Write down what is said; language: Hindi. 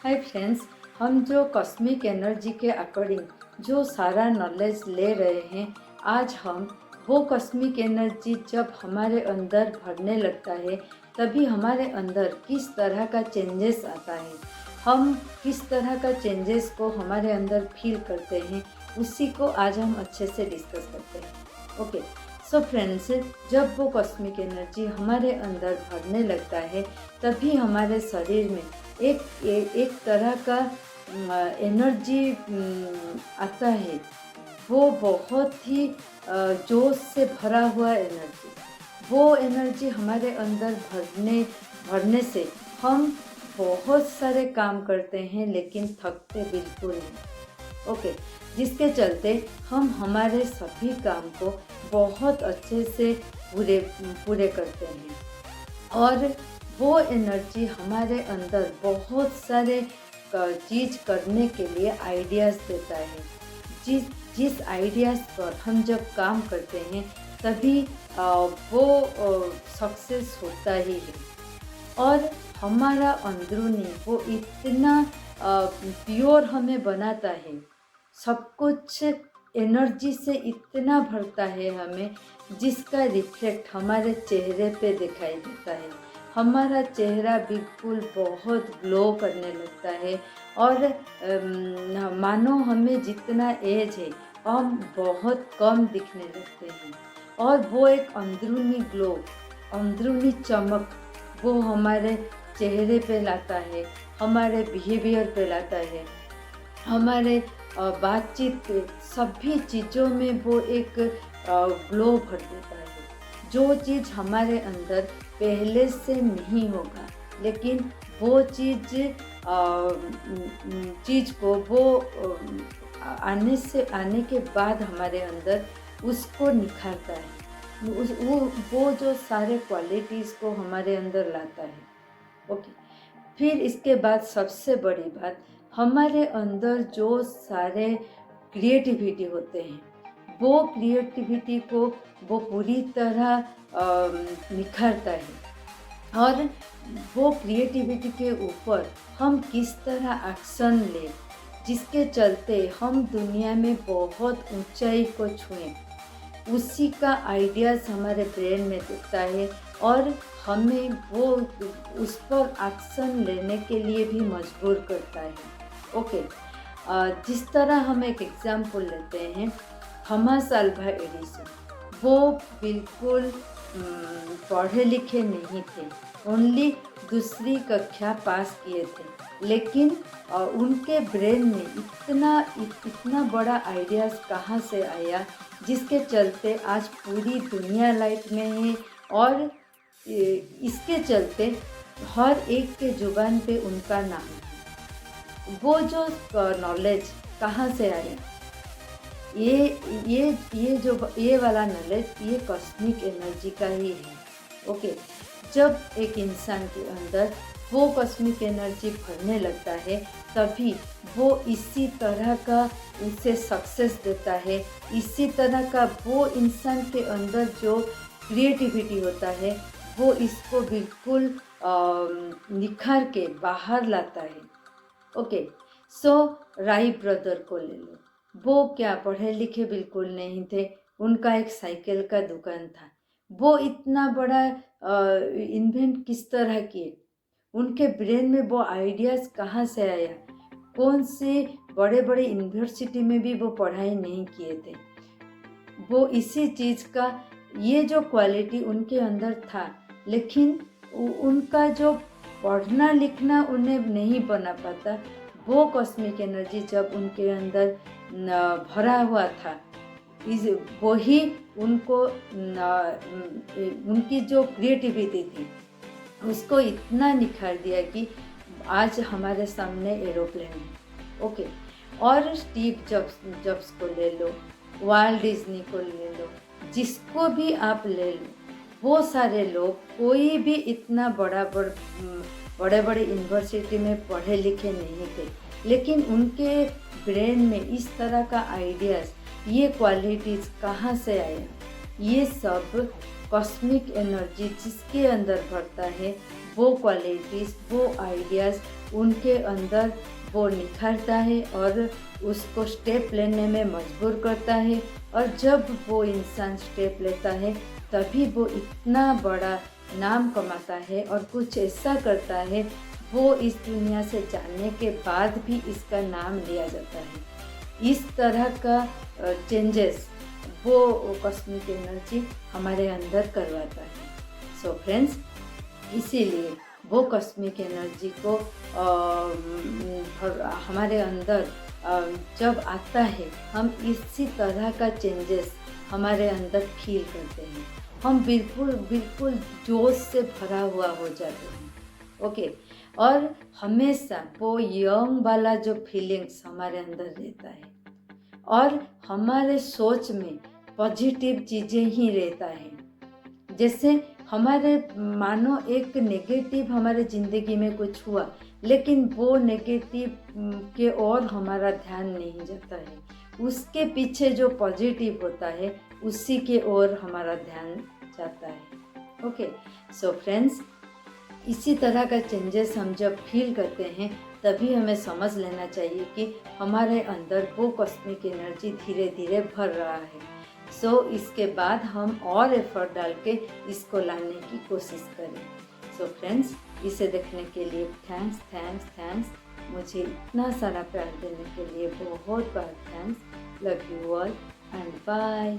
हाय फ्रेंड्स, हम जो कॉस्मिक एनर्जी के अकॉर्डिंग जो सारा नॉलेज ले रहे हैं, आज हम वो कॉस्मिक एनर्जी जब हमारे अंदर भरने लगता है तभी हमारे अंदर किस तरह का चेंजेस आता है, हम किस तरह का चेंजेस को हमारे अंदर फील करते हैं, उसी को आज हम अच्छे से डिस्कस करते हैं। ओके, सो फ्रेंड्स, जब वो कॉस्मिक एनर्जी हमारे अंदर भरने लगता है तभी हमारे शरीर में एक तरह का एनर्जी आता है। वो बहुत ही जोश से भरा हुआ एनर्जी, वो एनर्जी हमारे अंदर भरने से हम बहुत सारे काम करते हैं लेकिन थकते बिल्कुल नहीं। ओके, जिसके चलते हम हमारे सभी काम को बहुत अच्छे से पूरे करते हैं और वो एनर्जी हमारे अंदर बहुत सारे चीज़ करने के लिए आइडियाज़ देता है। जिस आइडियाज़ पर हम जब काम करते हैं तभी वो सक्सेस होता ही है। और हमारा अंदरूनी वो इतना प्योर हमें बनाता है, सब कुछ एनर्जी से इतना भरता है हमें, जिसका रिफ्लेक्ट हमारे चेहरे पे दिखाई देता है। हमारा चेहरा बिल्कुल बहुत ग्लो करने लगता है और मानो हमें जितना एज है हम बहुत कम दिखने लगते हैं। और वो एक अंदरूनी ग्लो, अंदरूनी चमक वो हमारे चेहरे पे लाता है, हमारे बिहेवियर पे लाता है, हमारे बातचीत पे, सभी चीज़ों में वो एक ग्लो भर देता है। जो चीज़ हमारे अंदर पहले से नहीं होगा, लेकिन वो चीज़ को वो आने के बाद हमारे अंदर उसको निखारता है, वो जो सारे क्वालिटीज़ को हमारे अंदर लाता है। ओके, फिर इसके बाद सबसे बड़ी बात, हमारे अंदर जो सारे क्रिएटिविटी होते हैं, वो क्रिएटिविटी को वो पूरी तरह निखारता है। और वो क्रिएटिविटी के ऊपर हम किस तरह एक्शन लें, जिसके चलते हम दुनिया में बहुत ऊंचाई को छुएं, उसी का आइडियाज़ हमारे ब्रेन में दिखता है और हमें वो उस पर एक्शन लेने के लिए भी मजबूर करता है। ओके, जिस तरह हम एक एग्जाम्पल लेते हैं, थॉमस अल्वा एडिसन, वो बिल्कुल पढ़े लिखे नहीं थे, ओनली दूसरी कक्षा पास किए थे, लेकिन उनके ब्रेन में इतना बड़ा आइडियाज़ कहाँ से आया, जिसके चलते आज पूरी दुनिया लाइट में है। और इसके चलते हर एक के जुबान पे उनका नाम है। वो जो नॉलेज कहाँ से आया, ये वाला नॉलेज ये कॉस्मिक एनर्जी का ही है। ओके, जब एक इंसान के अंदर वो कॉस्मिक एनर्जी भरने लगता है तभी वो इसी तरह का उसे सक्सेस देता है, इसी तरह का वो इंसान के अंदर जो क्रिएटिविटी होता है वो इसको बिल्कुल निखार के बाहर लाता है। ओके, सो राई ब्रदर को ले लो, वो क्या पढ़े लिखे बिल्कुल नहीं थे, उनका एक साइकिल का दुकान था। वो इतना बड़ा इन्वेंट किस तरह किए, उनके ब्रेन में वो आइडियाज़ कहाँ से आया, कौन से बड़े बड़े यूनिवर्सिटी में भी वो पढ़ाई नहीं किए थे। वो इसी चीज़ का ये जो क्वालिटी उनके अंदर था, लेकिन उनका जो पढ़ना लिखना उन्हें नहीं बना पाता, वो कॉस्मिक एनर्जी जब उनके अंदर भरा हुआ था, वही उनको उनकी जो क्रिएटिविटी थी उसको इतना निखार दिया कि आज हमारे सामने एरोप्लेन है। ओके, और स्टीव जॉब्स को ले लो, वाल्ट डिज्नी को ले लो, जिसको भी आप ले लो, वो सारे लोग कोई भी इतना बड़े बड़े यूनिवर्सिटी में पढ़े लिखे नहीं थे, लेकिन उनके ब्रेन में इस तरह का आइडियाज़, ये क्वालिटीज़ कहाँ से आया, ये सब कॉस्मिक एनर्जी जिसके अंदर भरता है, वो क्वालिटीज़, वो आइडियाज़ उनके अंदर वो निखारता है और उसको स्टेप लेने में मजबूर करता है। और जब वो इंसान स्टेप लेता है तभी वो इतना बड़ा नाम कमाता है और कुछ ऐसा करता है, वो इस दुनिया से जाने के बाद भी इसका नाम लिया जाता है। इस तरह का चेंजेस वो कॉस्मिक एनर्जी हमारे अंदर करवाता है। सो फ्रेंड्स, इसीलिए वो कॉस्मिक एनर्जी को हमारे अंदर जब आता है, हम इसी तरह का चेंजेस हमारे अंदर फील करते हैं। हम बिल्कुल जोश से भरा हुआ हो जाते हैं। ओके, और हमेशा वो यंग वाला जो फीलिंग्स हमारे अंदर रहता है और हमारे सोच में पॉजिटिव चीज़ें ही रहता है। जैसे हमारे मानो एक नेगेटिव हमारे ज़िंदगी में कुछ हुआ, लेकिन वो नेगेटिव के ओर हमारा ध्यान नहीं जाता है, उसके पीछे जो पॉजिटिव होता है उसी के ओर हमारा ध्यान जाता है। ओके, सो फ्रेंड्स, इसी तरह का चेंजेस हम जब फील करते हैं तभी हमें समझ लेना चाहिए कि हमारे अंदर वो कॉस्मिक एनर्जी धीरे धीरे भर रहा है। सो इसके बाद हम और एफर्ट डाल के इसको लाने की कोशिश करें। सो फ्रेंड्स, इसे देखने के लिए थैंक्स। मुझे इतना सारा प्यार देने के लिए बहुत thanks. Love you all and bye.